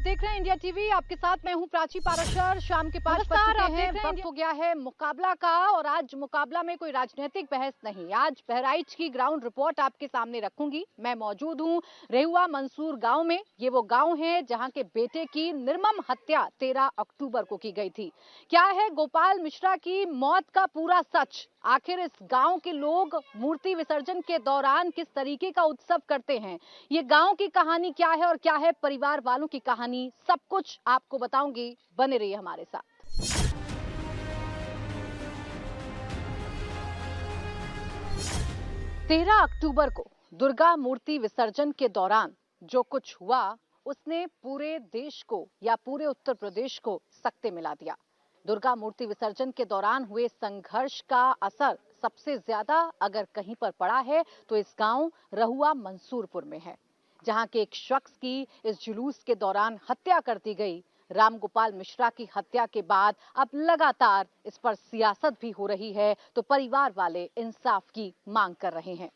आप देख रहे हैं इंडिया टीवी। आपके साथ मैं हूं प्राची पाराशर। शाम के 5 बज चुके हैं। वक्त हो गया है मुकाबला का, और आज मुकाबला में कोई राजनीतिक बहस नहीं। आज बहराइच की ग्राउंड रिपोर्ट आपके सामने रखूंगी। मैं मौजूद हूं रेहुआ मंसूर गांव में। ये वो गांव है जहां के बेटे की निर्मम हत्या 13 अक्टूबर को की गई थी। क्या है गोपाल मिश्रा की मौत का पूरा सच? आखिर इस गांव के लोग मूर्ति विसर्जन के दौरान किस तरीके का उत्सव करते हैं? ये गांव की कहानी क्या है और क्या है परिवार वालों की कहानी, सब कुछ आपको बताऊंगी। बने रहिए हमारे साथ। 13 अक्टूबर को दुर्गा मूर्ति विसर्जन के दौरान जो कुछ हुआ, उसने पूरे देश को या पूरे उत्तर प्रदेश को सकते मिला दिया। दुर्गा मूर्ति विसर्जन के दौरान हुए संघर्ष का असर सबसे ज्यादा अगर कहीं पर पड़ा है तो इस गांव रहुआ मंसूरपुर में है, जहां के एक शख्स की इस जुलूस के दौरान हत्या कर दी गई। रामगोपाल मिश्रा की हत्या के बाद अब लगातार इस पर सियासत भी हो रही है, तो परिवार वाले इंसाफ की मांग कर रहे हैं।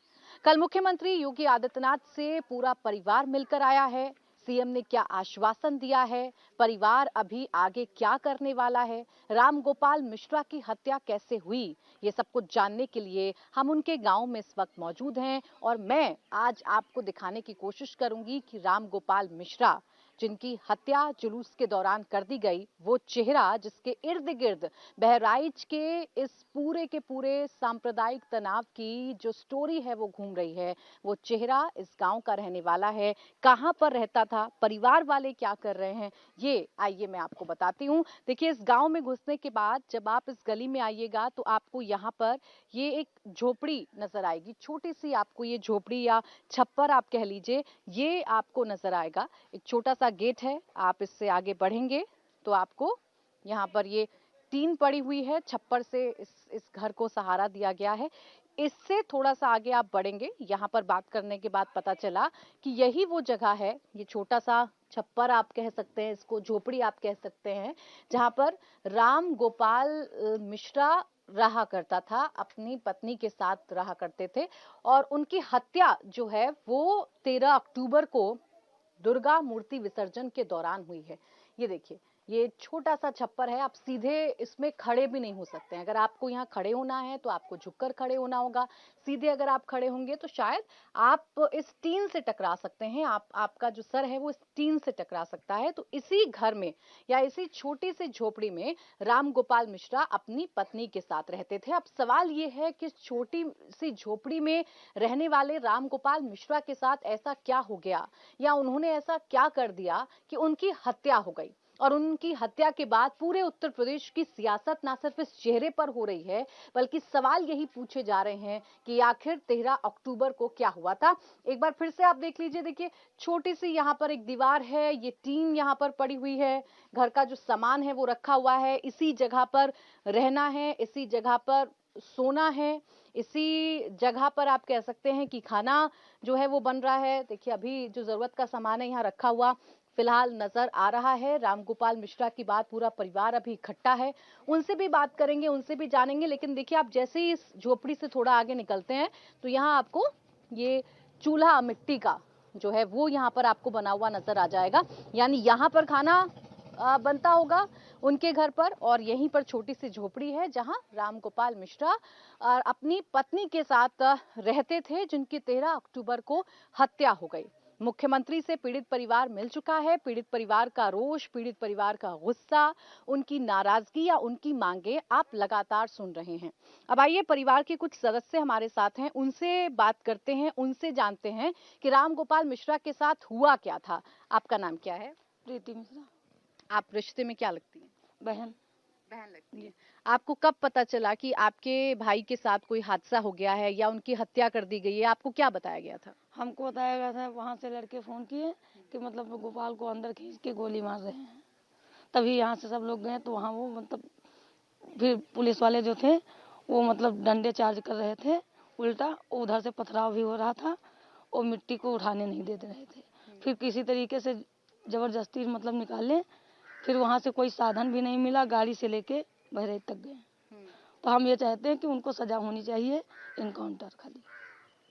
कल मुख्यमंत्री योगी आदित्यनाथ से पूरा परिवार मिलकर आया है। सीएम ने क्या आश्वासन दिया है, परिवार अभी आगे क्या करने वाला है, रामगोपाल मिश्रा की हत्या कैसे हुई, ये सब कुछ जानने के लिए हम उनके गांव में इस वक्त मौजूद हैं। और मैं आज आपको दिखाने की कोशिश करूंगी कि रामगोपाल मिश्रा जिनकी हत्या जुलूस के दौरान कर दी गई, वो चेहरा जिसके इर्द गिर्द बहराइच के इस पूरे के पूरे सांप्रदायिक तनाव की जो स्टोरी है वो घूम रही है, वो चेहरा इस गांव का रहने वाला है। कहां पर रहता था, परिवार वाले क्या कर रहे हैं, ये आइए मैं आपको बताती हूँ। देखिए, इस गांव में घुसने के बाद जब आप इस गली में आइएगा तो आपको यहाँ पर ये एक झोपड़ी नजर आएगी। छोटी सी आपको ये झोपड़ी या छप्पर आप कह लीजिए, ये आपको नजर आएगा। एक छोटा सा गेट है, आप इससे आगे बढ़ेंगे तो आपको यहाँ पर ये टीन पड़ी हुई है, छप्पर से इस घर को सहारा दिया गया है। इससे थोड़ा सा आगे आप बढ़ेंगे, यहाँ पर बात करने के बाद पता चला कि यही वो जगह है, ये छोटा सा छप्पर आप कह सकते हैं, इसको झोपड़ी आप कह सकते हैं, जहाँ पर राम गोपाल मिश्रा रहा करता था, अपनी पत्नी के साथ रहा करते थे। और उनकी हत्या जो है वो 13 अक्टूबर को दुर्गा मूर्ति विसर्जन के दौरान हुई है। ये देखिए, ये छोटा सा छप्पर है, आप सीधे इसमें खड़े भी नहीं हो सकते हैं। अगर आपको यहाँ खड़े होना है तो आपको झुककर खड़े होना होगा। सीधे अगर आप खड़े होंगे तो शायद आप इस टीन से टकरा सकते हैं, आपका जो सर है वो इस टीन से टकरा सकता है। तो इसी घर में या इसी छोटी सी झोपड़ी में राम गोपाल मिश्रा अपनी पत्नी के साथ रहते थे। अब सवाल ये है कि छोटी सी झोपड़ी में रहने वाले राम गोपाल मिश्रा के साथ ऐसा क्या हो गया, या उन्होंने ऐसा क्या कर दिया कि उनकी हत्या हो गई। और उनकी हत्या के बाद पूरे उत्तर प्रदेश की सियासत ना सिर्फ इस चेहरे पर हो रही है, बल्कि सवाल यही पूछे जा रहे हैं कि आखिर 13 अक्टूबर को क्या हुआ था। एक बार फिर से आप देख लीजिए, देखिए छोटी सी यहाँ पर एक दीवार है, ये टीन यहाँ पर पड़ी हुई है, घर का जो सामान है वो रखा हुआ है। इसी जगह पर रहना है, इसी जगह पर सोना है, इसी जगह पर आप कह सकते हैं कि खाना जो है वो बन रहा है। देखिए, अभी जो जरूरत का सामान है यहाँ रखा हुआ फिलहाल नजर आ रहा है। रामगोपाल मिश्रा की बात पूरा परिवार अभी इकट्ठा है, उनसे भी बात करेंगे, उनसे भी जानेंगे। लेकिन देखिए, आप जैसे ही इस झोपड़ी से थोड़ा आगे निकलते हैं तो यहाँ आपको ये चूल्हा मिट्टी का जो है वो यहाँ पर आपको बना हुआ नजर आ जाएगा। यानी यहाँ पर खाना बनता होगा उनके घर पर, और यहीं पर छोटी सी झोपड़ी है जहां रामगोपाल मिश्रा अपनी पत्नी के साथ रहते थे, जिनकी 13 अक्टूबर को हत्या हो गई। मुख्यमंत्री से पीड़ित परिवार मिल चुका है। पीड़ित परिवार का रोष, पीड़ित परिवार का गुस्सा, उनकी नाराजगी या उनकी मांगे आप लगातार सुन रहे हैं। अब आइए, परिवार के कुछ सदस्य हमारे साथ हैं, उनसे बात करते हैं, उनसे जानते हैं कि रामगोपाल मिश्रा के साथ हुआ क्या था। आपका नाम क्या है? प्रीति मिश्रा। आप रिश्ते में क्या लगती हैं? बहन। बहन लगती है। आपको कब पता चला कि आपके भाई के साथ कोई हादसा हो गया है या उनकी हत्या कर दी गई है? आपको क्या बताया गया था? हमको बताया गया था, वहाँ से लड़के फ़ोन किए कि मतलब गोपाल को अंदर खींच के गोली मार रहे हैं। तभी यहाँ से सब लोग गए तो वहाँ वो मतलब फिर पुलिस वाले जो थे वो मतलब डंडे चार्ज कर रहे थे उल्टा, उधर से पथराव भी हो रहा था और मिट्टी को उठाने नहीं दे रहे थे। फिर किसी तरीके से ज़बरदस्ती मतलब निकाले, फिर वहाँ से कोई साधन भी नहीं मिला, गाड़ी से लेके बहराइच तक गए। तो हम ये चाहते हैं कि उनको सज़ा होनी चाहिए, इनकाउंटर खाली।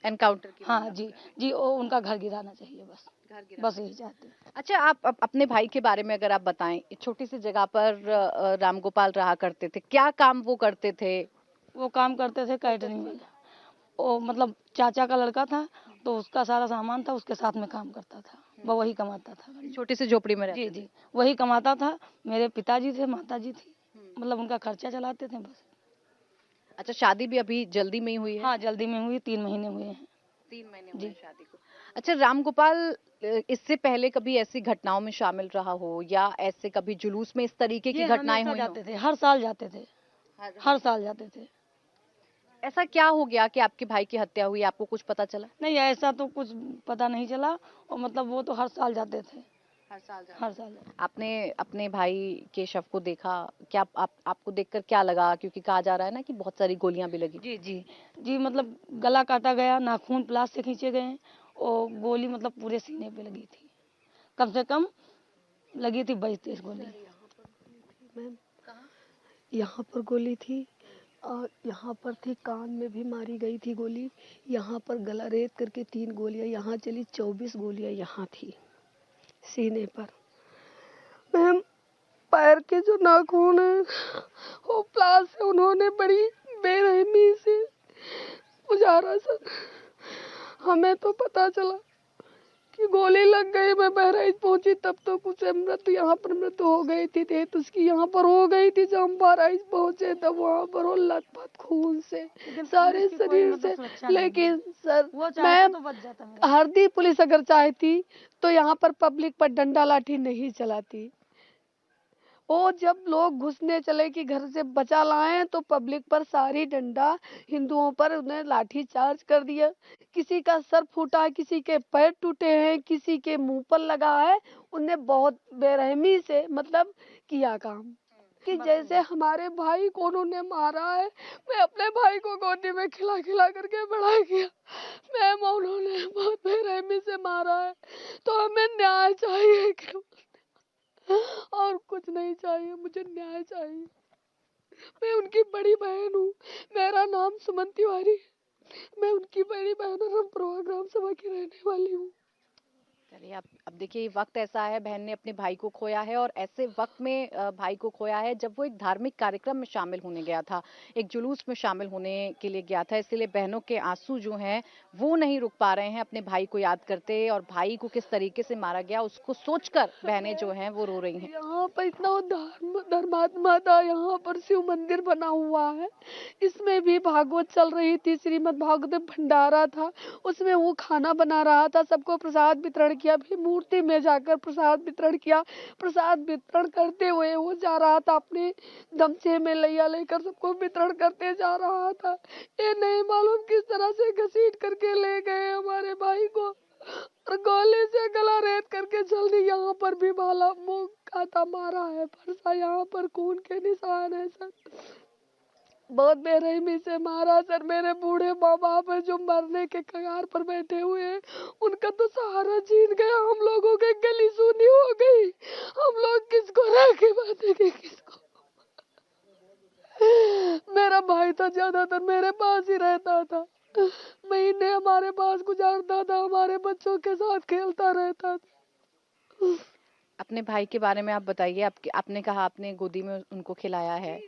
एनकाउंटर की? हाँ जी जी, वो उनका घर गिराना चाहिए बस, घर गिरा। बस यही चाहते हैं। अच्छा, आप अपने भाई के बारे में अगर आप बताएं, इस छोटी सी जगह पर रामगोपाल रहा करते थे, क्या काम वो करते थे? वो काम करते थे कैटरिंग में, वो मतलब चाचा का लड़का था, तो उसका सारा सामान था, उसके साथ में काम करता था, वो वही कमाता था। छोटी सी झोपड़ी में रहते जी थे? जी, वही कमाता था। मेरे पिताजी थे, माताजी थी, मतलब उनका खर्चा चलाते थे बस। अच्छा, शादी भी अभी जल्दी में ही हुई है? हाँ, जल्दी में हुई, 3 महीने हुए हैं। 3 महीने हुए जी। हैं शादी को। अच्छा, रामगोपाल इससे पहले कभी ऐसी घटनाओं में शामिल रहा हो, या ऐसे कभी जुलूस में इस तरीके की ये घटनाएं हमेशा हुई हो? जाते थे, हर साल जाते थे, हर साल जाते थे। ऐसा क्या हो गया कि आपके भाई की हत्या हुई, आपको कुछ पता चला? नहीं, ऐसा तो कुछ पता नहीं चला, और मतलब वो तो हर साल जाते थे, हर साल हर साल जाते। आपने अपने भाई के शव को देखा, क्या आपको देखकर क्या लगा? क्योंकि कहा जा रहा है ना कि बहुत सारी गोलियां भी लगी। जी जी जी, मतलब गला काटा गया, नाखून प्लास से खींचे गए, और गोली मतलब पूरे सीने पे लगी थी, कम से कम लगी थी 22-23 गोली। मैम, यहाँ पर गोली थी, और यहाँ पर थी, कान में भी मारी गई थी गोली, यहाँ पर गला रेत करके 3 गोलियां यहाँ चली, 24 गोलियां यहाँ थी सीने पर। मैम, पैर के जो नाखून है वो प्लास से उन्होंने बड़ी बेरहमी से गुजारा सर। हमें तो पता चला कि गोली लग गई, मैं बहराइच पहुंची तब तो कुछ मृत्यु, यहाँ पर मृत्यु हो गई थी, डेथ उसकी यहाँ पर हो गई थी। जब हम बहराइच पहुंचे तब वहाँ पर वो लथपथ खून से सारे शरीर से। लेकिन सर, वो चाहता मैम, तो बच जाता मेरा। हरदी पुलिस अगर चाहती तो यहाँ पर पब्लिक पर डंडा लाठी नहीं चलाती। वो जब लोग घुसने चले कि घर से बचा लाए, तो पब्लिक पर सारी डंडा, हिंदुओं पर उन्हें लाठी चार्ज कर दिया। किसी का सर फूटा है, किसी के पैर टूटे हैं, किसी के मुंह पर लगा है। उन्हें बहुत बेरहमी से मतलब किया काम, कि जैसे हमारे भाई को उन्होंने मारा है। मैं अपने भाई को गोदी में खिला खिला करके बड़ा किया। मैम, उन्होंने बहुत बेरहमी से मारा है, तो हमें न्याय चाहिए कि और कुछ नहीं चाहिए, मुझे न्याय चाहिए। मैं उनकी बड़ी बहन हूँ, मेरा नाम सुमन तिवारी है। मैं उनकी बड़ी बहन और हम प्रोग्राम सभा की रहने वाली हूँ। चलिए, अब देखिए, वक्त ऐसा है, बहन ने अपने भाई को खोया है, और ऐसे वक्त में भाई को खोया है जब वो एक धार्मिक कार्यक्रम में शामिल होने गया था, एक जुलूस में शामिल होने के लिए गया था। इसलिए बहनों के आंसू जो हैं वो नहीं रुक पा रहे हैं अपने भाई को याद करते, और भाई को किस तरीके से मारा गया उसको सोचकर बहनें जो हैं वो रो रही हैं। यहाँ पर इतना धर्मात्मा था, यहाँ पर शिव मंदिर बना हुआ है, इसमें भी भागवत चल रही थी, श्रीमद् भागवत भंडारा था, उसमें वो खाना बना रहा था, सबको प्रसाद वितरण किया, फिर मूर्ति में जाकर प्रसाद वितरण किया। प्रसाद वितरण करते हुए वो जा रहा था, अपने गमछे में लैया लेकर सबको वितरण करते जा रहा था। ये नहीं मालूम किस तरह से घसीट करके ले गए हमारे भाई को, और गोली से गला रेत करके जल्दी। यहाँ पर भी भाला मुंह काटा मारा है, फरसा, यहाँ पर खून के निशान है सर। बहुत बेरहमी से मारा सर। मेरे बूढ़े माँ बाप है जो मरने के कगार पर बैठे हुए हैं, उनका तो सहारा छीन गया। हम लोगों के गली सूनी हो गई, हम लोग किसको राखी बांधेंगे, किसको। मेरा भाई तो ज्यादातर मेरे पास ही रहता था, महीने हमारे पास गुजारता था, हमारे बच्चों के साथ खेलता रहता था। अपने भाई के बारे में आप बताइए, आपने कहा आपने गोदी में उनको खिलाया है,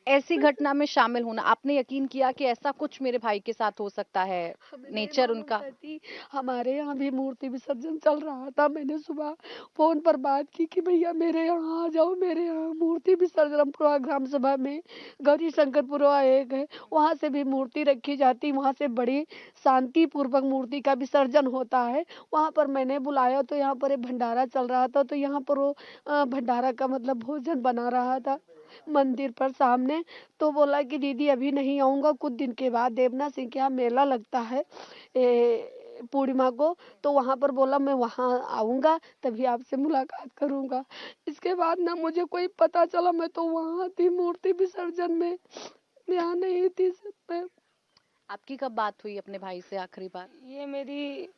ऐसी घटना में शामिल होना, आपने यकीन किया कि ऐसा कुछ मेरे भाई के साथ हो सकता है? हमें नहीं नेचर मालूम उनका। था कि हमारे यहाँ भी मूर्ति विसर्जन चल रहा था। मैंने सुबह फोन पर बात की कि भैया मेरे यहाँ आ जाओ, मेरे यहाँ मूर्ति विसर्जन प्रोग्राम सभा में गौरी शंकरपुरा एक है, वहाँ से भी मूर्ति रखी जाती, वहाँ से बड़ी शांति पूर्वक मूर्ति का विसर्जन होता है। वहाँ पर मैंने बुलाया तो यहाँ पर एक भंडारा चल रहा था, तो यहाँ पर वो भंडारा का मतलब भोजन बना रहा था मंदिर पर सामने। तो बोला कि दीदी अभी नहीं आऊँगा, कुछ दिन के बाद देवना सिंह के यहाँ मेला लगता है पूर्णिमा को, तो वहाँ पर बोला मैं वहाँ आऊँगा तभी आपसे मुलाकात करूँगा। इसके बाद ना मुझे कोई पता चला, मैं तो वहाँ थी मूर्ति विसर्जन में, यहाँ नहीं थी सर। मैं आपकी कब बात हुई अपने भाई से आखिरी बार? ये मेरी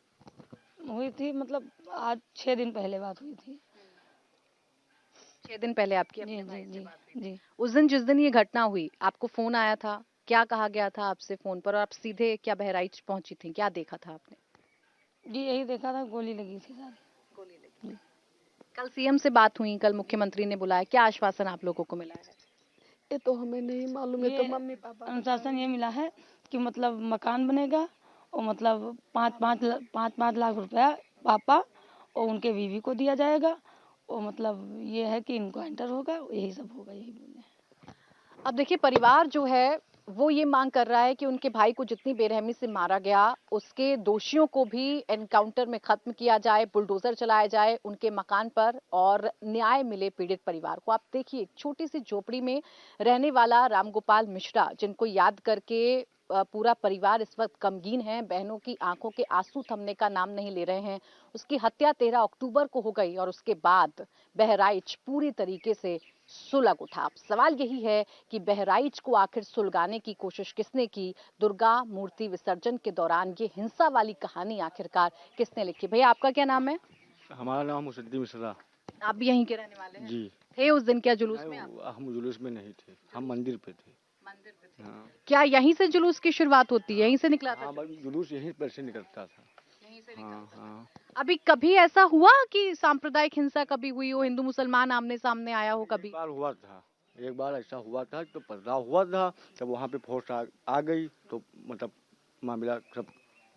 हुई थी, मतलब आज 6 दिन पहले बात हुई थी। 6 दिन पहले आपकी जी अपने जी भाई से जी बात हुई? जी। उस दिन जिस दिन ये घटना हुई, आपको फोन आया था? क्या कहा गया था आपसे फोन पर और आप सीधे क्या बहराइच पहुंची थी, क्या देखा था आपने? जी यही देखा था, गोली लगी थी सारी। कल सीएम से बात हुई, कल मुख्यमंत्री ने बुलाया, क्या आश्वासन आप लोगों को मिला है? ये तो हमें नहीं मालूम है, तो ये मम्मी पापा अनुशासन ये मिला है कि मतलब मकान बनेगा और मतलब 5-5 लाख रुपया पापा और उनके बीवी को दिया जाएगा, और मतलब ये है कि इनकाउंटर होगा, यही सब होगा, यही बोले। अब देखिए, परिवार जो है वो ये मांग कर रहा है कि उनके भाई को जितनी बेरहमी से मारा गया, उसके दोषियों को भी एनकाउंटर में खत्म किया जाए, बुलडोजर चलाया जाए उनके मकान पर और न्याय मिले पीड़ित परिवार को। आप देखिए, एक छोटी सी झोपड़ी में रहने वाला रामगोपाल मिश्रा, जिनको याद करके पूरा परिवार इस वक्त गमगीन है, बहनों की आंखों के आंसू थमने का नाम नहीं ले रहे हैं। उसकी हत्या 13 अक्टूबर को हो गई और उसके बाद बहराइच पूरी तरीके से सुलग उठा। अब सवाल यही है कि बहराइच को आखिर सुलगाने की कोशिश किसने की? दुर्गा मूर्ति विसर्जन के दौरान ये हिंसा वाली कहानी आखिरकार किसने लिखी? भैया, आपका क्या नाम है? हमारा नाम मुसद्दी मिश्रा। आप भी यहीं के रहने वाले हैं? जी। थे उस दिन क्या जुलूस में आप? हम जुलूस में नहीं थे, हम मंदिर पे थे। मंदिर पे थे। हाँ, क्या यहीं से जुलूस की शुरुआत होती है? यहीं से निकला था? हाँ, बस जुलूस यहीं पर से निकलता था। यहीं से हाँ, निकलता था। हाँ। अभी कभी ऐसा हुआ कि सांप्रदायिक हिंसा कभी हुई हो, हिंदू मुसलमान आमने सामने आया हो कभी? एक बार ऐसा हुआ था, तो पथराव हुआ था, तब वहाँ पे फोर्स आ गई, तो मतलब मामला सब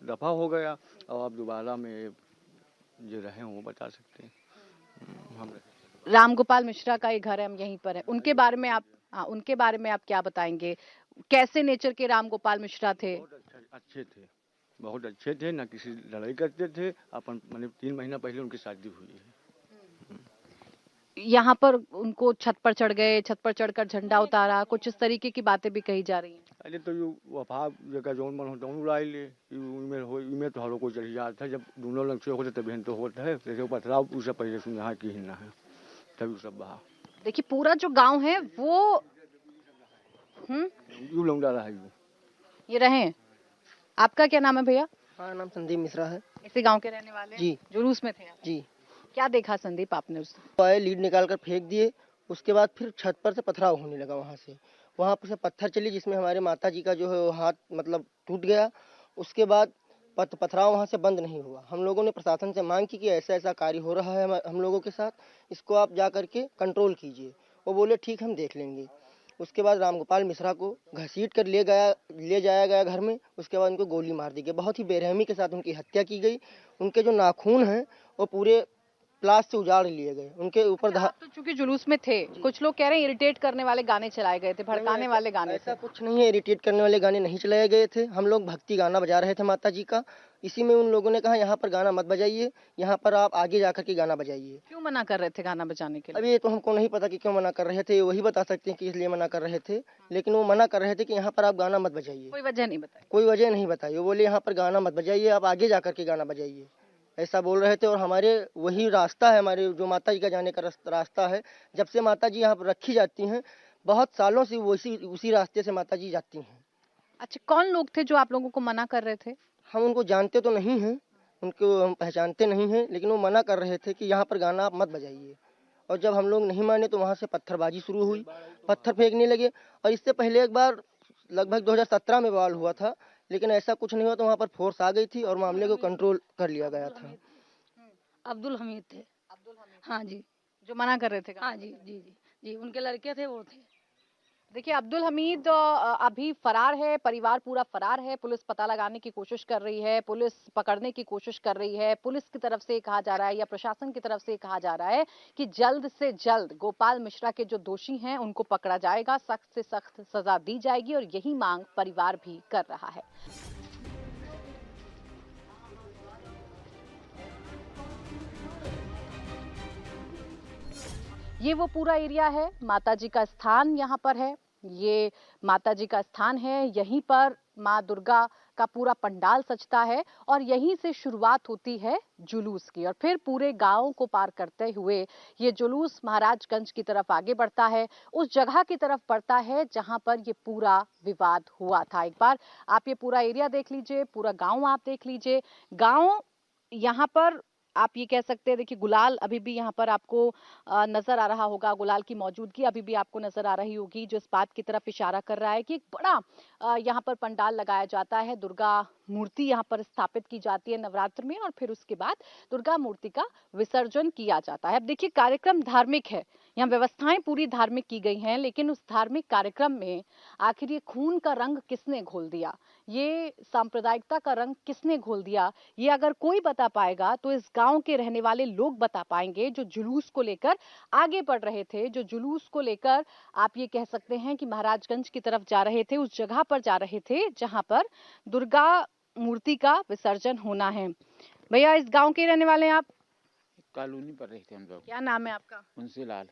दफा हो गया। और अब दोबारा में जो रहे वो बता सकते हैं। हम रामगोपाल मिश्रा का ये घर है, हम यहीं पर है। उनके बारे में आप, हाँ, उनके बारे में आप क्या बताएंगे? कैसे नेचर के रामगोपाल मिश्रा थे? अच्छे थे, बहुत अच्छे थे, ना किसी लड़ाई करते थे। अपन मैंने 3 महीना पहले उनकी शादी हुई है। यहाँ पर उनको छत पर चढ़ गए, छत पर चढ़कर झंडा उतारा, कुछ इस तरीके की बातें भी कही जा रही हैं। अरे तो यू वफा जगह जौन मन होता हूँ उड़ाई ले, इमें तो हरो को चढ़ी जाता है। जब दोनों लंग से होते तभी तो होता है, जैसे पथराव उससे पहले सुन यहाँ की हिन्ना है, तभी सब बहा देखिए, पूरा जो गांव है वो यू लौंडा रहा है। ये रहे हैं। आपका क्या नाम है भैया? हाँ, नाम संदीप मिश्रा है। इसी गांव के रहने वाले हैं? जी। जुलूस में थे आप? जी। क्या देखा संदीप आपने उस दिन? तो आए, लीड निकाल कर फेंक दिए। उसके बाद फिर छत पर से पथराव होने लगा वहाँ पर से पत्थर चली, जिसमें हमारे माता जी का जो है वो हाथ मतलब टूट गया। उसके बाद पथराव वहाँ से बंद नहीं हुआ। हम लोगों ने प्रशासन से मांग की कि ऐसा ऐसा कार्य हो रहा है हम लोगों के साथ, इसको आप जा करके कंट्रोल कीजिए। वो बोले ठीक, हम देख लेंगे। उसके बाद रामगोपाल मिश्रा को घसीट कर ले जाया गया घर में। उसके बाद उनको गोली मार दी गई। बहुत ही बेरहमी के साथ उनकी हत्या की गई। उनके जो नाखून हैं वो पूरे प्लास से उजाड़ लिए गए। उनके ऊपर आप तो चूंकि जुलूस में थे, कुछ लोग कह रहे हैं इरिटेट करने वाले गाने चलाए गए थे, भड़काने वाले गाने ऐसा थे। कुछ नहीं है, इरिटेट करने वाले गाने नहीं चलाए गए थे। हम लोग भक्ति गाना बजा रहे थे माता जी का। इसी में उन लोगों ने कहा यहाँ पर गाना मत बजाइए, यहाँ पर आप आगे जाकर के गाना बजाइए। क्यों मना कर रहे थे गाना बजाने के लिए? अब ये तो हमको नहीं पता कि क्यों मना कर रहे थे, वही बता सकते हैं कि इसलिए मना कर रहे थे। लेकिन वो मना कर रहे थे कि यहाँ पर आप गाना मत बजाइए। कोई वजह नहीं बताई? कोई वजह नहीं बताई। वो बोले यहाँ पर गाना मत बजाइए, आप आगे जाकर के गाना बजाइए, ऐसा बोल रहे थे। और हमारे वही रास्ता है, हमारे जो माता जी का जाने का रास्ता है। जब से माता जी यहाँ पर रखी जाती हैं, बहुत सालों से उसी रास्ते से माता जी जाती हैं। अच्छा, कौन लोग थे जो आप लोगों को मना कर रहे थे? हम उनको जानते तो नहीं हैं, उनको हम पहचानते नहीं हैं, लेकिन वो मना कर रहे थे कि यहाँ पर गाना आप मत बजाइए। और जब हम लोग नहीं माने तो वहाँ से पत्थरबाजी शुरू हुई, पत्थर फेंकने लगे। और इससे पहले एक बार लगभग 2017 में बवाल हुआ था, लेकिन ऐसा कुछ नहीं हुआ। तो वहाँ पर फोर्स आ गई थी और मामले को कंट्रोल कर लिया गया था। अब्दुल हमीद थे। हाँ जी। जो मना कर रहे थे? हाँ जी जी जी जी, उनके लड़के थे, वो थे। देखिए, अब्दुल हमीद अभी फरार है, परिवार पूरा फरार है। पुलिस पता लगाने की कोशिश कर रही है, पुलिस पकड़ने की कोशिश कर रही है। पुलिस की तरफ से कहा जा रहा है या प्रशासन की तरफ से कहा जा रहा है कि जल्द से जल्द गोपाल मिश्रा के जो दोषी हैं उनको पकड़ा जाएगा, सख्त से सख्त सजा दी जाएगी और यही मांग परिवार भी कर रहा है। ये वो पूरा एरिया है, माताजी का स्थान यहाँ पर है। ये माताजी का स्थान है, यहीं पर माँ दुर्गा का पूरा पंडाल सजता है और यहीं से शुरुआत होती है जुलूस की और फिर पूरे गांव को पार करते हुए ये जुलूस महाराजगंज की तरफ आगे बढ़ता है, उस जगह की तरफ बढ़ता है जहां पर ये पूरा विवाद हुआ था। एक बार आप ये पूरा एरिया देख लीजिए, पूरा गांव आप देख लीजिए। गांव यहाँ पर आप ये कह सकते हैं, देखिए गुलाल अभी भी यहाँ पर आपको नजर आ रहा होगा, गुलाल की मौजूदगी अभी भी आपको नजर आ रही होगी, जो इस बात की तरफ इशारा कर रहा है कि एक बड़ा यहाँ पर पंडाल लगाया जाता है, दुर्गा मूर्ति यहाँ पर स्थापित की जाती है नवरात्र में, और फिर उसके बाद दुर्गा मूर्ति का विसर्जन किया जाता है। अब देखिए कार्यक्रम धार्मिक है, यहाँ व्यवस्थाएं पूरी धार्मिक की गई हैं, लेकिन उस धार्मिक कार्यक्रम में आखिर ये खून का रंग किसने घोल दिया, ये सांप्रदायिकता का रंग किसने घोल दिया, ये अगर कोई बता पाएगा तो इस गांव के रहने वाले लोग बता पाएंगे, जो जुलूस को लेकर आगे बढ़ रहे थे, जो जुलूस को लेकर आप ये कह सकते हैं कि महाराजगंज की तरफ जा रहे थे, उस जगह पर जा रहे थे जहां पर दुर्गा मूर्ति का विसर्जन होना है। भैया इस गांव के रहने वाले हैं आप? कॉलोनी पर रहते हम लोग। क्या नाम है आपका? मुंशी लाल।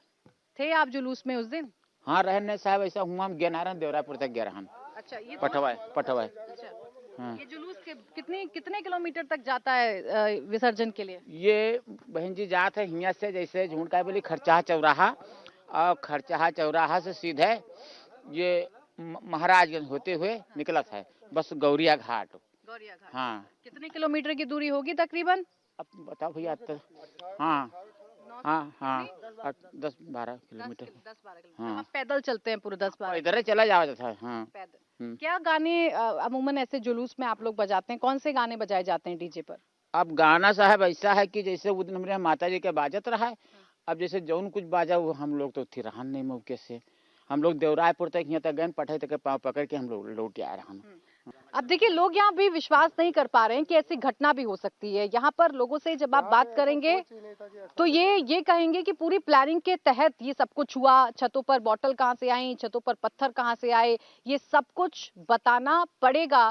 थे आप जुलूस में उस दिन? हाँ रहने साहब ऐसा हुआ, हम गेनारन देवरापुर तक गए हम। अच्छा, ये पटवा। अच्छा, हाँ। ये जुलूस कितने किलोमीटर तक जाता है विसर्जन के लिए? ये बहन जी जात है हियाँ से, जैसे झुंडका बोली खरचाहा चौराहा, और खरचाहा चौराहा से सीधे ये महाराजगंज होते हुए निकला था बस गौरिया घाट। हाँ। कितने किलोमीटर की दूरी होगी तकरीबन? अब बताओ भैया। हाँ हाँ हाँ 10-12 किलोमीटर। 10-12 किलोमीटर। हाँ। आप पैदल चलते हैं पूरे 10-12? इधर ही चला जाता था। हाँ। पैदल। क्या गाने अमूमन ऐसे जुलूस में आप लोग बजाते हैं, कौन से गाने बजाए जाते हैं डीजे पर? अब गाना साहब ऐसा है कि जैसे उस दिन हमारे माता जी के बाजत रहा है, अब जैसे जौन कुछ बाजा वो हम लोग तो थी रहन नहीं मौके से, हम लोग देवरायपुर तक यहाँ तक गए, पढ़े तक पाँव पकड़ के हम लोग लौट आए रहन। अब देखिए लोग यहाँ भी विश्वास नहीं कर पा रहे हैं कि ऐसी घटना भी हो सकती है। यहाँ पर लोगों से जब आप बात करेंगे तो ये कहेंगे कि पूरी प्लानिंग के तहत ये सब कुछ हुआ। छतों पर बॉटल कहाँ से आई, छतों पर पत्थर कहाँ से आए, ये सब कुछ बताना पड़ेगा।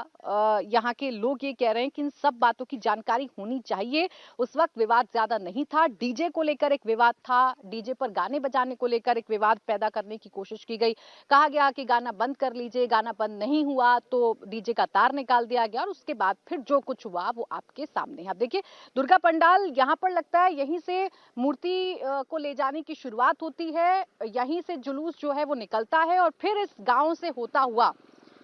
यहाँ के लोग ये कह रहे हैं कि इन सब बातों की जानकारी होनी चाहिए। उस वक्त विवाद ज्यादा नहीं था, डीजे को लेकर एक विवाद था, डीजे पर गाने बजाने को लेकर एक विवाद पैदा करने की कोशिश की गई। कहा गया कि गाना बंद कर लीजिए, गाना बंद नहीं हुआ तो डीजे का तार निकाल दिया गया, और उसके बाद फिर जो कुछ हुआ वो आपके सामने है। अब देखिए दुर्गा पंडाल यहाँ पर लगता है यहीं से मूर्ति को ले जाने की शुरुआत होती है, यहीं से जुलूस जो है वो निकलता है, और फिर इस गांव से होता हुआ,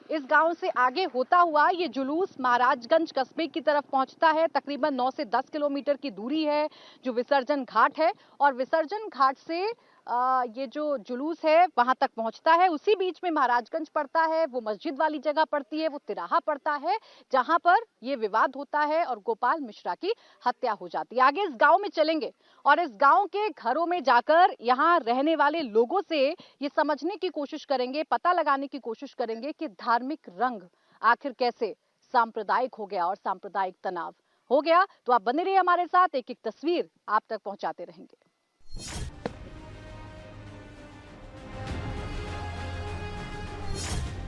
इस गांव से आगे होता हुआ ये जुलूस महाराजगंज कस्बे की तरफ पहुंचता है। तकरीबन 9 से 10 किलोमीटर की दूरी है जो विसर्जन घाट है, और विसर्जन घाट से ये जो जुलूस है वहां तक पहुंचता है। उसी बीच में महाराजगंज पड़ता है, वो मस्जिद वाली जगह पड़ती है, वो तिराहा पड़ता है जहां पर ये विवाद होता है और गोपाल मिश्रा की हत्या हो जाती है। आगे इस गांव में चलेंगे और इस गांव के घरों में जाकर यहाँ रहने वाले लोगों से ये समझने की कोशिश करेंगे, पता लगाने की कोशिश करेंगे कि धार्मिक रंग आखिर कैसे सांप्रदायिक हो गया और सांप्रदायिक तनाव हो गया। तो आप बने रहिए हमारे साथ, एक एक तस्वीर आप तक पहुंचाते रहेंगे।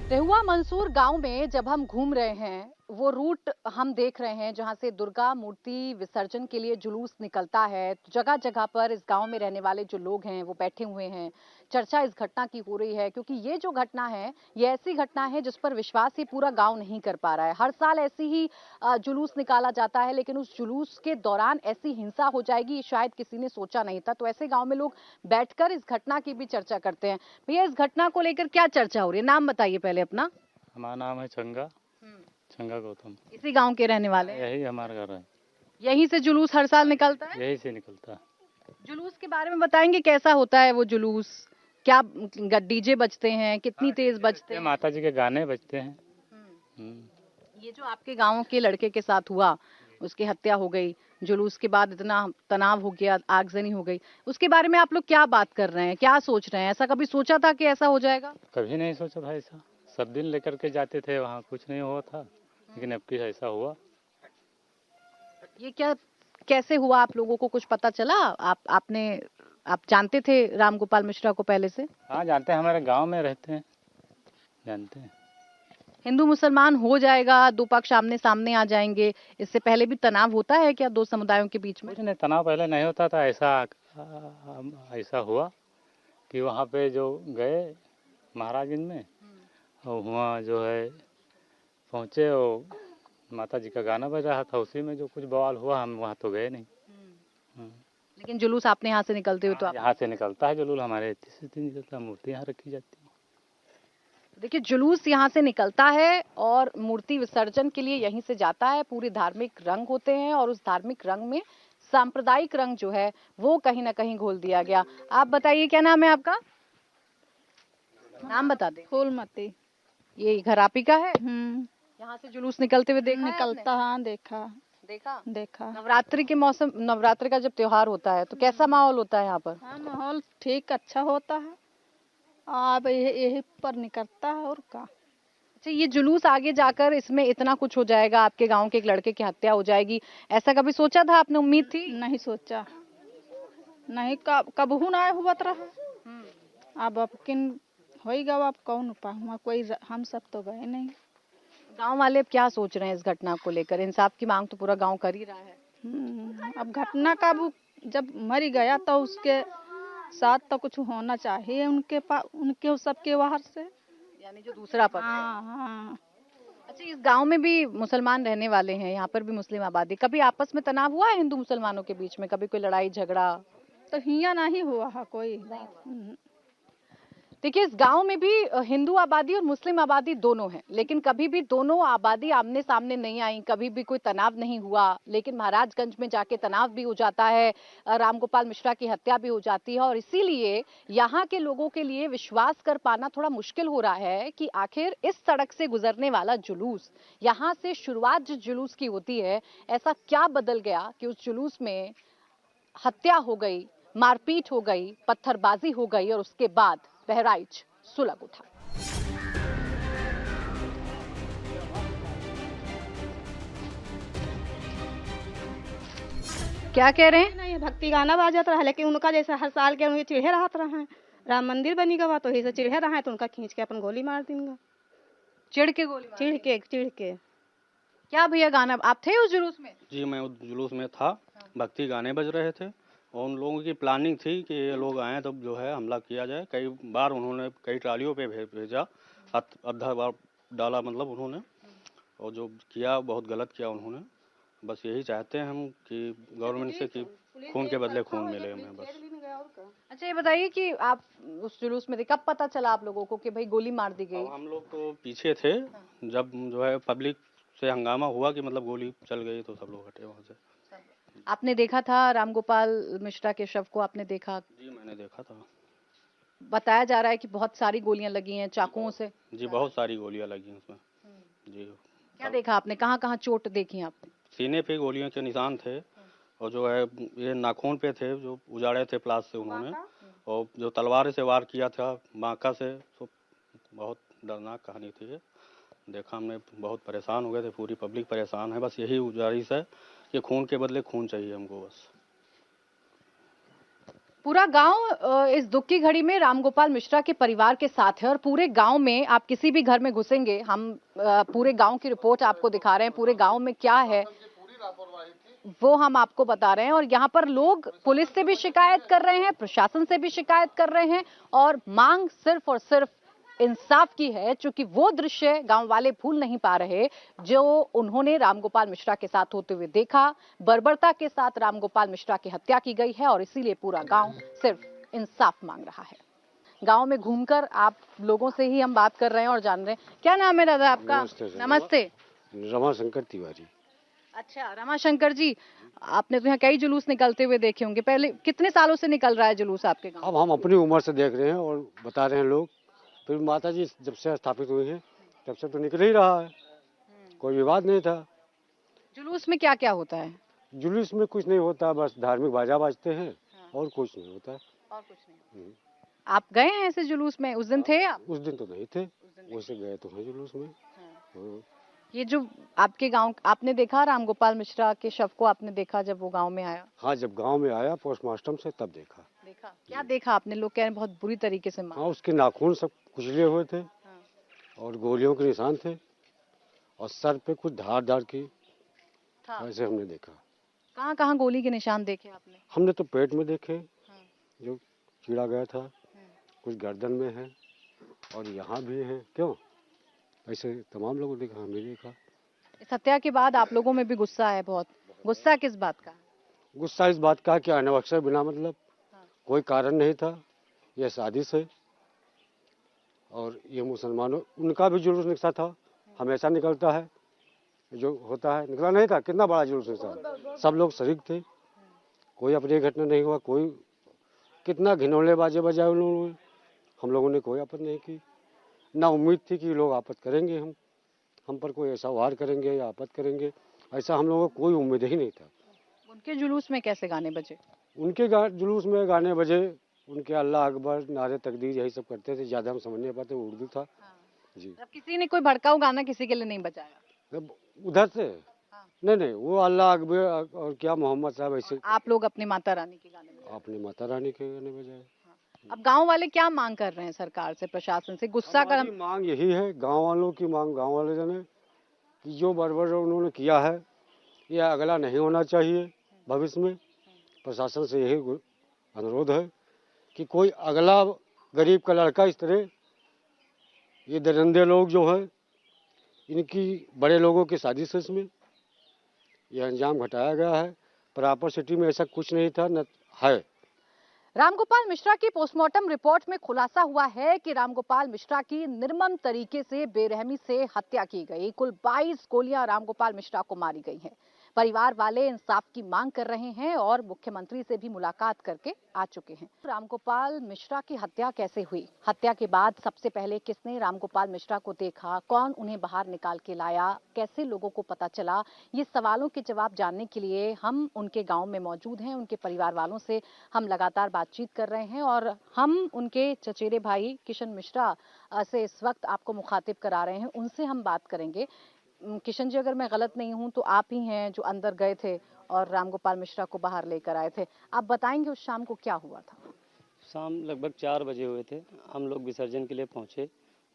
रेहुआ मंसूर गांव में जब हम घूम रहे हैं, वो रूट हम देख रहे हैं जहां से दुर्गा मूर्ति विसर्जन के लिए जुलूस निकलता है। जगह जगह पर इस गांव में रहने वाले जो लोग हैं वो बैठे हुए हैं, चर्चा इस घटना की हो रही है, क्योंकि ये जो घटना है ये ऐसी घटना है जिस पर विश्वास ही पूरा गांव नहीं कर पा रहा है। हर साल ऐसी ही जुलूस निकाला जाता है, लेकिन उस जुलूस के दौरान ऐसी हिंसा हो जाएगी शायद किसी ने सोचा नहीं था। तो ऐसे गाँव में लोग बैठकर इस घटना की भी चर्चा करते हैं। भैया इस घटना को लेकर क्या चर्चा हो रही है, नाम बताइए पहले अपना। हमारा नाम है छंगा गौतम। इसी गांव के रहने वाले हैं? यही हमारा घर है। यहीं से जुलूस हर साल निकलता है? यही से निकलता है। जुलूस के बारे में बताएंगे, कैसा होता है वो जुलूस, क्या डीजे बजते हैं, कितनी तेज बजते हैं? माता जी के गाने बजते हैं। ये जो आपके गांव के लड़के के साथ हुआ, उसकी हत्या हो गई, जुलूस के बाद इतना तनाव हो गया, आगजनी हो गई, उसके बारे में आप लोग क्या बात कर रहे हैं, क्या सोच रहे हैं? ऐसा कभी सोचा था कि ऐसा हो जाएगा? कभी नहीं सोचा था ऐसा। सब दिन लेकर के जाते थे वहाँ, कुछ नहीं हुआ था, लेकिन अब की ऐसा हुआ। ये क्या कैसे हुआ, आप लोगों को कुछ पता चला? आप जानते थे राम गोपाल मिश्रा को पहले से? हाँ जानते हैं, हमारे गांव में रहते हैं, जानते हैं। हिंदू मुसलमान हो जाएगा, दो पक्ष आमने सामने आ जाएंगे, इससे पहले भी तनाव होता है क्या दो समुदायों के बीच में? कुछ नहीं, तनाव पहले नहीं होता था। ऐसा हुआ कि वहाँ पे जो गए महाराजगंज में, और वहाँ जो है पहुँचे, और माता जी का गाना बज रहा था, उसी में जो कुछ बवाल हुआ, हम वहाँ तो गए नहीं। लेकिन जुलूस आपने यहाँ से निकलते हुए तो यहाँ से निकलता है जुलूस, हमारे से निकलता, मूर्ति यहाँ रखी जाती है। देखिए जुलूस यहाँ से निकलता है और मूर्ति विसर्जन के लिए यहीं से जाता है। पूरे धार्मिक रंग होते हैं और उस धार्मिक रंग में सांप्रदायिक रंग जो है वो कहीं ना कहीं घोल दिया गया। आप बताइए क्या नाम है आपका? नाम बता दें। फूलमती। ये घर आप ही का है? यहाँ से जुलूस निकलते हुए देखा है निकलता, हाँ देखा देखा देखा। नवरात्रि के मौसम, नवरात्रि का जब त्योहार होता है तो कैसा माहौल होता है यहाँ पर? हाँ माहौल ठीक अच्छा होता है। अब यही पर निकलता है और का। अच्छा, ये जुलूस आगे जाकर इसमें इतना कुछ हो जाएगा, आपके गांव के एक लड़के की हत्या हो जाएगी, ऐसा कभी सोचा था आपने? उम्मीद थी? नहीं सोचा, नहीं कबहू ना हुआ रहा। अब किन होगा, अब कौन उपाय, कोई हम सब तो गए नहीं। गांव वाले अब क्या सोच रहे हैं इस घटना को लेकर? इंसाफ की मांग तो पूरा गांव कर ही रहा है। अब घटना का जब मर गया तो उसके साथ तो कुछ होना चाहिए उनके पास, उनके सबके बाहर से, यानी जो दूसरा पक्ष है। हाँ। अच्छा, इस गांव में भी मुसलमान रहने वाले हैं, यहाँ पर भी मुस्लिम आबादी, कभी आपस में तनाव हुआ है हिंदू मुसलमानों के बीच में? कभी कोई लड़ाई झगड़ा? तो हिया नहीं हुआ है कोई बात। देखिए, इस गांव में भी हिंदू आबादी और मुस्लिम आबादी दोनों हैं, लेकिन कभी भी दोनों आबादी आमने सामने नहीं आई, कभी भी कोई तनाव नहीं हुआ। लेकिन महाराजगंज में जाके तनाव भी हो जाता है, रामगोपाल मिश्रा की हत्या भी हो जाती है, और इसीलिए यहाँ के लोगों के लिए विश्वास कर पाना थोड़ा मुश्किल हो रहा है कि आखिर इस सड़क से गुजरने वाला जुलूस, यहाँ से शुरुआत जिस जुलूस की होती है, ऐसा क्या बदल गया कि उस जुलूस में हत्या हो गई, मारपीट हो गई, पत्थरबाजी हो गई, और उसके बाद बहराइच सुलग उठा। क्या कह रहे हैं? नहीं, भक्ति गाना बाजत रहा, लेकिन उनका जैसे हर साल के उनके चिढ़े रहत रहे। राम मंदिर बनी गवा तो से चिढ़े रहा है, तो उनका खींच के अपन गोली मार देंगे। चिढ़ के गोली मार? चिढ़ के। क्या भैया गाना, आप थे उस जुलूस में? जी, मैं उस जुलूस में था। भक्ति गाने बज रहे थे और उन लोगों की प्लानिंग थी कि ये लोग आए तो जो है हमला किया जाए। कई बार उन्होंने कई ट्रालियों पे भेजा, अद्धा बार डाला मतलब उन्होंने, और जो किया बहुत गलत किया उन्होंने। बस यही चाहते हैं हम कि गवर्नमेंट से कि खून के बदले खून मिले हमें बस। अच्छा, ये बताइए कि आप उस जुलूस में थे, कब पता चला आप लोगों को कि भाई गोली मार दी गई? हम लोग तो पीछे थे, जब जो है पब्लिक से हंगामा हुआ कि मतलब गोली चल गई तो सब लोग हटे वहाँ से। आपने देखा था रामगोपाल मिश्रा के शव को? आपने देखा? जी, मैंने देखा था। बताया जा रहा है कि बहुत सारी गोलियां लगी हैं चाकुओं से। जी, बहुत सारी गोलियां लगी हैं उसमें। जी। क्या देखा आपने, कहाँ कहाँ चोट देखी आपने? सीने पे गोलियों के निशान थे, और जो है ये नाखून पे थे जो उजाड़े थे प्लास से उन्होंने, और जो तलवार से वार किया था बांका से, तो बहुत दर्दनाक कहानी थी ये। देखा हमने, बहुत परेशान हो गए थे, पूरी पब्लिक परेशान है। बस यही गुजारिश है कि खून के बदले खून चाहिए हमको बस। पूरा गांव इस दुख की घड़ी में रामगोपाल मिश्रा के परिवार के साथ है, और पूरे गांव में आप किसी भी घर में घुसेंगे, हम पूरे गांव की रिपोर्ट आपको दिखा रहे हैं, पूरे गांव में क्या है वो हम आपको बता रहे हैं। और यहाँ पर लोग पुलिस से भी शिकायत कर रहे हैं, प्रशासन से भी शिकायत कर रहे हैं, और मांग सिर्फ और सिर्फ इंसाफ की है, क्योंकि वो दृश्य गांव वाले भूल नहीं पा रहे जो उन्होंने रामगोपाल मिश्रा के साथ होते हुए देखा। बर्बरता के साथ रामगोपाल मिश्रा की हत्या की गई है, और इसीलिए पूरा गांव सिर्फ इंसाफ मांग रहा है। गांव में घूमकर आप लोगों से ही हम बात कर रहे हैं और जान रहे हैं। क्या नाम है दादा आपका? नमस्ते। रमाशंकर तिवारी। अच्छा, रमाशंकर जी, आपने तो यहाँ कई जुलूस निकलते हुए देखे होंगे, पहले कितने सालों से निकल रहा है जुलूस आपके गाँव? अब हम अपनी उम्र से देख रहे हैं और बता रहे हैं लोग। फिर माता जी जब से स्थापित हुई हैं तब से तो निकल ही रहा है, कोई विवाद नहीं था। जुलूस में क्या क्या होता है? जुलूस में कुछ नहीं होता, बस धार्मिक बाजा बाजते हैं और कुछ नहीं होता। और कुछ नहीं। आप गए हैं ऐसे जुलूस में? उस दिन थे आप? उस दिन तो नहीं थे, वैसे गए तो हैं जुलूस में। हाँ। ये जो आपके गांव, आपने देखा रामगोपाल मिश्रा के शव को? आपने देखा जब वो गांव में आया? हाँ, जब गांव में आया पोस्टमार्टम से तब देखा। क्या देखा आपने? लोग कह रहे हैं बहुत बुरी तरीके से मारा। हाँ, उसके नाखून सब कुचले हुए थे और गोलियों के निशान थे, और सर पे कुछ धार की ऐसे हमने देखा। कहाँ कहाँ गोली के निशान देखे आपने? हमने तो पेट में देखे जो चीरा गया था, कुछ गर्दन में है और यहाँ भी है। क्यों ऐसे तमाम लोगों ने देखा, हमें देखा। इस हत्या के बाद आप लोगों में भी गुस्सा है बहुत। गुस्सा किस बात का? गुस्सा इस बात का कि अनावश्यक बिना मतलब कोई कारण नहीं था, यह साजिश है। और ये मुसलमानों, उनका भी जुलूस निकला था, हमेशा निकलता है, जो होता है निकला नहीं था। कितना बड़ा जुलूस निकला, सब लोग शरीक थे, कोई अप्रिय घटना नहीं हुआ। कोई कितना घिनौने बाजे बजाए उन लोगों ने, हम लोगों ने कोई आपत्ति नहीं की। ना उम्मीद थी कि लोग आपत्ति करेंगे, हम पर कोई ऐसा वार करेंगे या आपत्ति करेंगे, ऐसा हम लोगों को कोई उम्मीद ही नहीं था। उनके जुलूस में कैसे गाने बजे? उनके जुलूस में गाने बजे, उनके अल्लाह अकबर, नारे तकदीर यही सब करते थे। ज़्यादा हम समझ नहीं पाते, उर्दू था। जी। अब किसी ने कोई भड़काऊ गाना किसी के लिए नहीं बजाया? उधर से नहीं, वो अल्लाह अकबर और क्या मोहम्मद साहब ऐसे। आप लोग अपनी माता रानी के गाने बजाए? अपनी माता रानी के गाने बजाए। अब गांव वाले क्या मांग कर रहे हैं सरकार से, प्रशासन से? गुस्सा कर हमारी मांग यही है, गांव वालों की मांग, गांव वाले जने कि जो बर्बर उन्होंने किया है ये अगला नहीं होना चाहिए भविष्य में। प्रशासन से यही अनुरोध है कि कोई अगला गरीब का लड़का इस तरह, ये दरिंदे लोग जो हैं इनकी बड़े लोगों की साजिश है, इसमें यह अंजाम घटाया गया है। प्रॉपर सिटी में ऐसा कुछ नहीं था न है। रामगोपाल मिश्रा की पोस्टमार्टम रिपोर्ट में खुलासा हुआ है कि रामगोपाल मिश्रा की निर्मम तरीके से बेरहमी से हत्या की गई। कुल 22 गोलियां रामगोपाल मिश्रा को मारी गई हैं। परिवार वाले इंसाफ की मांग कर रहे हैं और मुख्यमंत्री से भी मुलाकात करके आ चुके हैं। रामगोपाल मिश्रा की हत्या कैसे हुई? हत्या के बाद सबसे पहले किसने रामगोपाल मिश्रा को देखा? कौन उन्हें बाहर निकाल के लाया? कैसे लोगों को पता चला? ये सवालों के जवाब जानने के लिए हम उनके गांव में मौजूद हैं। उनके परिवार वालों से हम लगातार बातचीत कर रहे हैं और हम उनके चचेरे भाई किशन मिश्रा से इस वक्त आपको मुखातिब करा रहे हैं। उनसे हम बात करेंगे। किशन जी, अगर मैं गलत नहीं हूं तो आप ही हैं जो अंदर गए थे और रामगोपाल मिश्रा को बाहर लेकर आए थे। आप बताएंगे उस शाम को क्या हुआ था? शाम लगभग 4 बजे हुए थे। हम लोग विसर्जन के लिए पहुंचे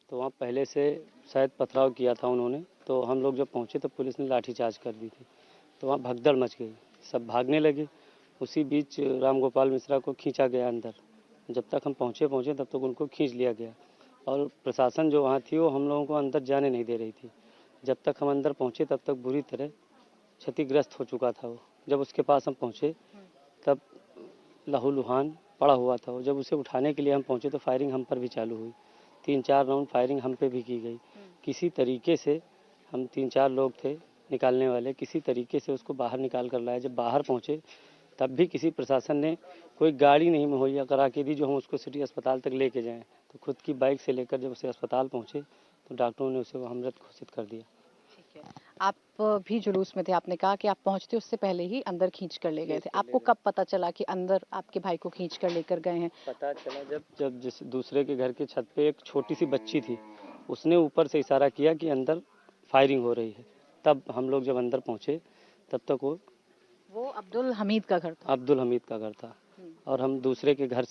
तो वहाँ पहले से शायद पथराव किया था उन्होंने। तो हम लोग जब पहुंचे तो पुलिस ने लाठीचार्ज कर दी थी, तो वहाँ भगदड़ मच गई, सब भागने लगे। उसी बीच रामगोपाल मिश्रा को खींचा गया अंदर। जब तक हम पहुँचे तब तक उनको खींच लिया गया और प्रशासन जो वहाँ थी वो हम लोगों को अंदर जाने नहीं दे रही थी। जब तक हम अंदर पहुँचे तब तक बुरी तरह क्षतिग्रस्त हो चुका था वो। जब उसके पास हम पहुँचे तब लहूलुहान पड़ा हुआ था वो। जब उसे उठाने के लिए हम पहुँचे तो फायरिंग हम पर भी चालू हुई। 3-4 राउंड फायरिंग हम पे भी की गई। किसी तरीके से हम 3-4 लोग थे निकालने वाले, किसी तरीके से उसको बाहर निकाल कर लाए। जब बाहर पहुँचे तब भी किसी प्रशासन ने कोई गाड़ी नहीं मुहैया करा के दी जो हम उसको सिटी अस्पताल तक लेके जाएँ। तो खुद की बाइक से लेकर जब उसे अस्पताल पहुँचे तो डॉक्टरों ने उसे वहाँ मृत घोषित कर दिया। ठीक है, आप भी जुलूस में थे। आपने कहा कि आप पहुंचते उससे पहले ही अंदर खींच कर ले गए थे। आपको कब पता चला कि अंदर आपके भाई को खींच कर लेकर गए हैं? पता चला जब जिस दूसरे के घर के छत पे एक छोटी सी बच्ची थी, उसने ऊपर से इशारा किया कि अंदर फायरिंग हो रही है। तब हम लोग जब अंदर पहुँचे तब तक वो अब्दुल हमीद का घर था। अब्दुल हमीद का घर था और हम दूसरे के घर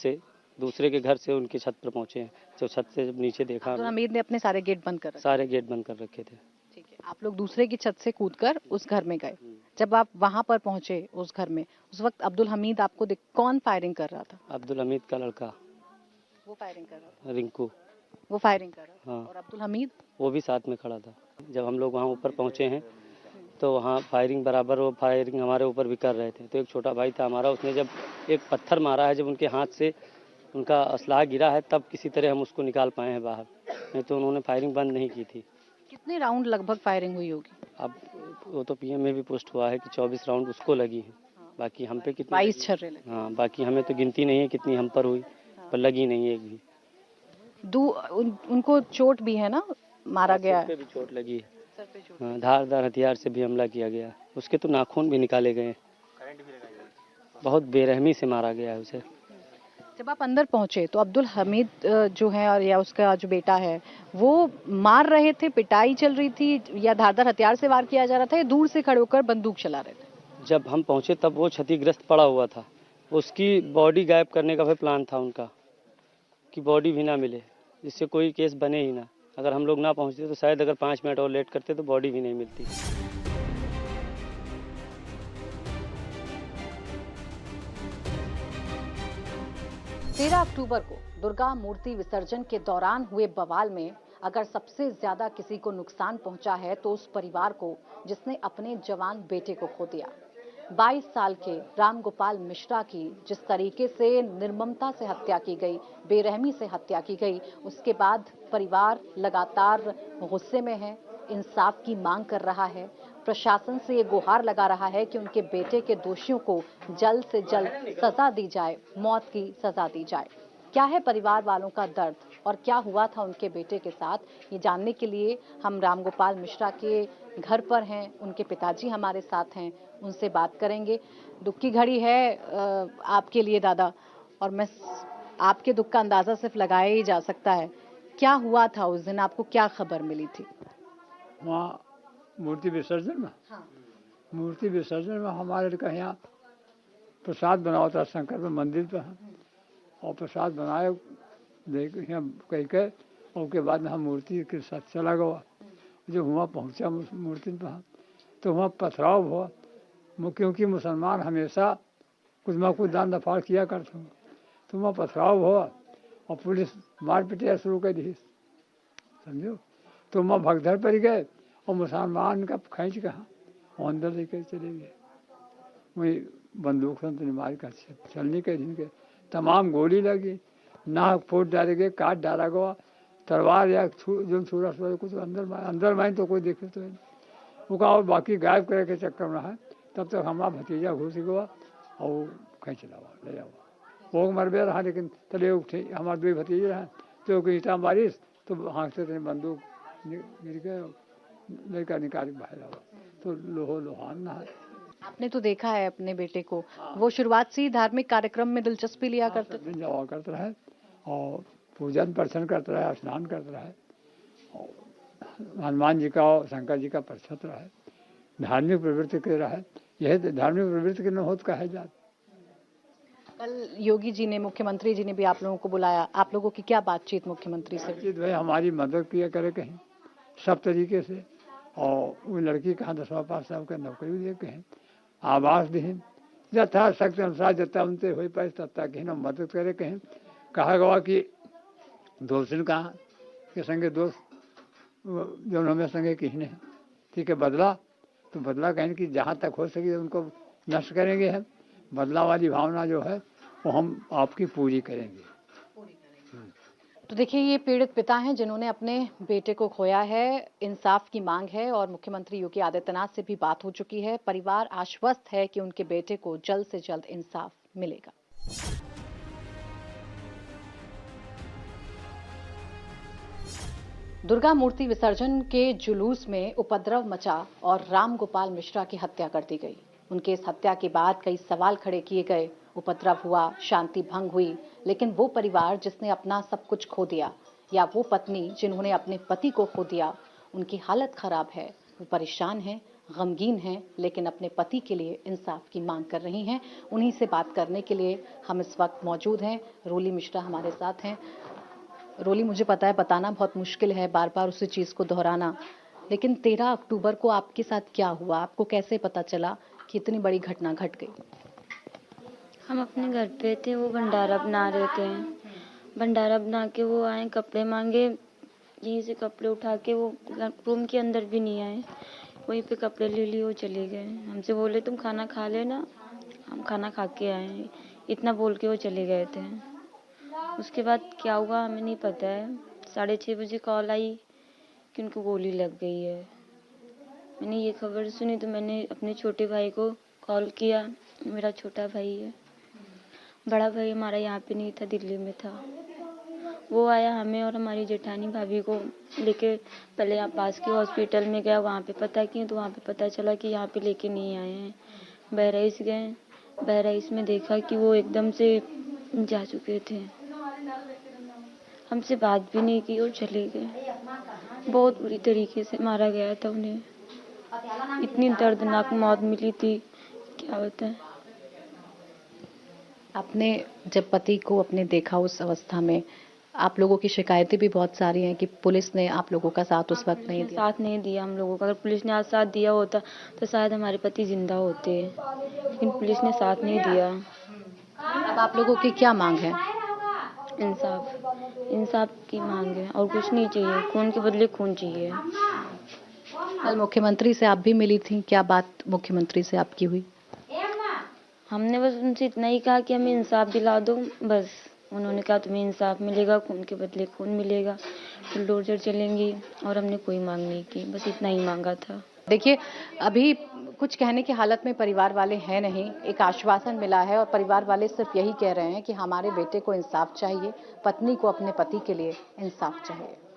से उनके छत पर पहुँचे हैं। जब छत से जब नीचे देखा, अब्दुल हमीद ने अपने सारे गेट बंद कर रखे थे। ठीक है, आप लोग दूसरे की छत से कूदकर उस घर में गए। जब आप वहां पर पहुंचे उस घर में, उस वक्त अब्दुल हमीद आपको कौन फायरिंग कर रहा था? अब्दुल हमीद का लड़का वो फायरिंग कर रहा था। रिंकू वो फायरिंग कर रहा था। हाँ। और अब्दुल हमीद वो भी साथ में खड़ा था। जब हम लोग वहाँ ऊपर पहुँचे हैं तो वहाँ फायरिंग बराबर वो फायरिंग हमारे ऊपर भी कर रहे थे। तो एक छोटा भाई था हमारा, उसने जब एक पत्थर मारा है, जब उनके हाथ से उनका असलाह गिरा है तब किसी तरह हम उसको निकाल पाए हैं बाहर, नहीं तो उन्होंने फायरिंग बंद नहीं की थी। कितने राउंड लगभग फायरिंग हुई होगी? अब वो तो पीएम में भी पोस्ट हुआ है कि 24 राउंड उसको लगी है। बाकी हम पे कितनी 22 छर्रे लगे। हाँ, बाकी हमें तो गिनती नहीं है कितनी हम पर हुई, पर लगी नहीं है एक भी। उनको चोट भी है ना, मारा गया है। सर पे भी चोट लगी है। हाँ, धारदार हथियार से भी हमला किया गया। उसके तो नाखून भी निकाले गए, बहुत बेरहमी से मारा गया है उसे। जब आप अंदर पहुंचे तो अब्दुल हमीद जो है और या उसका जो बेटा है वो मार रहे थे, पिटाई चल रही थी या धारदार हथियार से वार किया जा रहा था या दूर से खड़े होकर बंदूक चला रहे थे? जब हम पहुंचे तब वो क्षतिग्रस्त पड़ा हुआ था। उसकी बॉडी गायब करने का भी प्लान था उनका कि बॉडी भी ना मिले, जिससे कोई केस बने ही ना। अगर हम लोग ना पहुंचते तो शायद अगर 5 मिनट और लेट करते तो बॉडी भी नहीं मिलती। 13 अक्टूबर को दुर्गा मूर्ति विसर्जन के दौरान हुए बवाल में अगर सबसे ज्यादा किसी को नुकसान पहुंचा है तो उस परिवार को जिसने अपने जवान बेटे को खो दिया। 22 साल के रामगोपाल मिश्रा की जिस तरीके से निर्ममता से हत्या की गई, बेरहमी से हत्या की गई, उसके बाद परिवार लगातार गुस्से में है, इंसाफ की मांग कर रहा है। प्रशासन से ये गुहार लगा रहा है कि उनके बेटे के दोषियों को जल्द से जल्द सजा दी जाए, मौत की सजा दी जाए। क्या है परिवार वालों का दर्द और क्या हुआ था उनके बेटे के साथ, ये जानने के लिए हम रामगोपाल मिश्रा के घर पर हैं। उनके पिताजी हमारे साथ हैं, उनसे बात करेंगे। दुख की घड़ी है आपके लिए दादा, और मैं आपके दुख का अंदाजा सिर्फ लगाया ही जा सकता है। क्या हुआ था उस दिन, आपको क्या खबर मिली थी? वहाँ मूर्ति विसर्जन में मूर्ति विसर्जन में हमारे यहाँ प्रसाद बनाओ था शंकर में मंदिर पे, और प्रसाद बनाए देख कह के, और उसके बाद हम मूर्ति के साथ चला गया। जो वहाँ पहुँचा मूर्ति पे तो वहाँ पथराव हुआ, क्योंकि मुसलमान हमेशा कुछ न कुछ दान दफाड़ किया करते हैं। तो वहाँ पथराव हुआ और पुलिस मार पिटिया शुरू कर दी, समझो। तो वहाँ भगदड़ पर गए और मुसलमान का खींच के अंदर लेकर चले गए। वही बंदूक से मार कर चलने के दिन के तमाम गोली लगी, नाक फोड़ डाले गए, काट डाला गया, तलवार या जो छुरा कुछ अंदर माइन तो कोई देखे तो वो कहा। और बाकी गायब करे के चक्कर में है। तब तक हमारा भतीजा घुस गया और खींच लावा ले जावा, वो मर भी रहा। लेकिन तले उठे हमारे दो भतीजे रहे, तो ईटा मारिस तो हाथ से बंदूक गिर गए, लड़का निकाल बाहर आवा, तो लोहान ना है। आपने तो देखा है अपने बेटे को, वो शुरुआत से ही धार्मिक कार्यक्रम में दिलचस्पी लिया करते थे। जावा करता रहे और पूजन प्रसन्न करता रहे, स्नान करता रहे, और हनुमान जी का और शंकर जी का प्रसन्न रहे, धार्मिक प्रवृत्ति के रहे। यह धार्मिक प्रवृत्ति के न होत कहे जात। कल योगी जी ने, मुख्यमंत्री जी ने भी आप लोगों को बुलाया, आप लोगों की क्या बातचीत मुख्यमंत्री से? भाई हमारी मदद किया करे कहीं सब तरीके से, और वो लड़की कहाँ 10वां पास साहब का नौकरी दे कहीं, आवास दें, यथाशक्ति अनुसार जता उनसे हो पाए तब तक कहीं मदद करे कहीं। कहा गया कि दोस्त कहा के संगे दोस्त जो हमें संगे कहीं नहीं, ठीक है, बदला तो बदला कहें कि जहाँ तक हो सके उनको नष्ट करेंगे। हम बदला वाली भावना जो है वो हम आपकी पूरी करेंगे। तो देखिए, ये पीड़ित पिता हैं जिन्होंने अपने बेटे को खोया है। इंसाफ की मांग है और मुख्यमंत्री योगी आदित्यनाथ से भी बात हो चुकी है। परिवार आश्वस्त है कि उनके बेटे को जल्द से जल्द इंसाफ मिलेगा। दुर्गा मूर्ति विसर्जन के जुलूस में उपद्रव मचा और रामगोपाल मिश्रा की हत्या कर दी गई। उनके इस हत्या के बाद कई सवाल खड़े किए गए। उपद्रव हुआ, शांति भंग हुई, लेकिन वो परिवार जिसने अपना सब कुछ खो दिया, या वो पत्नी जिन्होंने अपने पति को खो दिया, उनकी हालत खराब है। वो परेशान हैं, गमगीन हैं, लेकिन अपने पति के लिए इंसाफ की मांग कर रही हैं। उन्हीं से बात करने के लिए हम इस वक्त मौजूद हैं। रोली मिश्रा हमारे साथ हैं। रोली, मुझे पता है बताना बहुत मुश्किल है, बार बार उसी चीज़ को दोहराना, लेकिन 13 अक्टूबर को आपके साथ क्या हुआ? आपको कैसे पता चला कि इतनी बड़ी घटना घट गई? हम अपने घर पे थे, वो भंडारा बना रहे थे। भंडारा बना के वो आए, कपड़े मांगे, यहीं से कपड़े उठा के वो रूम के अंदर भी नहीं आए, वहीं पे कपड़े ले लिए, वो चले गए। हमसे बोले तुम खाना खा लेना, हम खाना खा के आए, इतना बोल के वो चले गए थे। उसके बाद क्या हुआ हमें नहीं पता है। 6:30 बजे कॉल आई कि उनको गोली लग गई है। मैंने ये खबर सुनी तो मैंने अपने छोटे भाई को कॉल किया। मेरा छोटा भाई है, बड़ा भाई हमारा यहाँ पे नहीं था, दिल्ली में था। वो आया, हमें और हमारी जेठानी भाभी को लेके पहले यहाँ पास के हॉस्पिटल में गया, वहाँ पे पता किया तो वहाँ पे पता चला कि यहाँ पे लेके नहीं आए हैं। बहराइच गए, बहराइच में देखा कि वो एकदम से जा चुके थे। हमसे बात भी नहीं की और चले गए। बहुत बुरी तरीके से मारा गया था उन्हें, इतनी दर्दनाक मौत मिली थी, क्या बताएं। आपने जब पति को अपने देखा उस अवस्था में, आप लोगों की शिकायतें भी बहुत सारी हैं कि पुलिस ने आप लोगों का साथ उस वक्त नहीं दिया। साथ नहीं दिया हम लोगों का। अगर पुलिस ने आज साथ दिया होता तो शायद हमारे पति जिंदा होते, लेकिन पुलिस ने साथ नहीं दिया। अब आप लोगों की क्या मांग है? इंसाफ की मांग है और कुछ नहीं चाहिए। खून के बदले खून चाहिए। कल मुख्यमंत्री से आप भी मिली थी, क्या बात मुख्यमंत्री से आपकी हुई? हमने बस उनसे इतना ही कहा कि हमें इंसाफ दिला दो, बस। उन्होंने कहा तुम्हें इंसाफ मिलेगा, खून के बदले खून मिलेगा, बुलडोजर चलेंगी, और हमने कोई मांग नहीं की, बस इतना ही मांगा था। देखिए, अभी कुछ कहने की हालत में परिवार वाले हैं नहीं। एक आश्वासन मिला है और परिवार वाले सिर्फ यही कह रहे हैं कि हमारे बेटे को इंसाफ चाहिए, पत्नी को अपने पति के लिए इंसाफ चाहिए।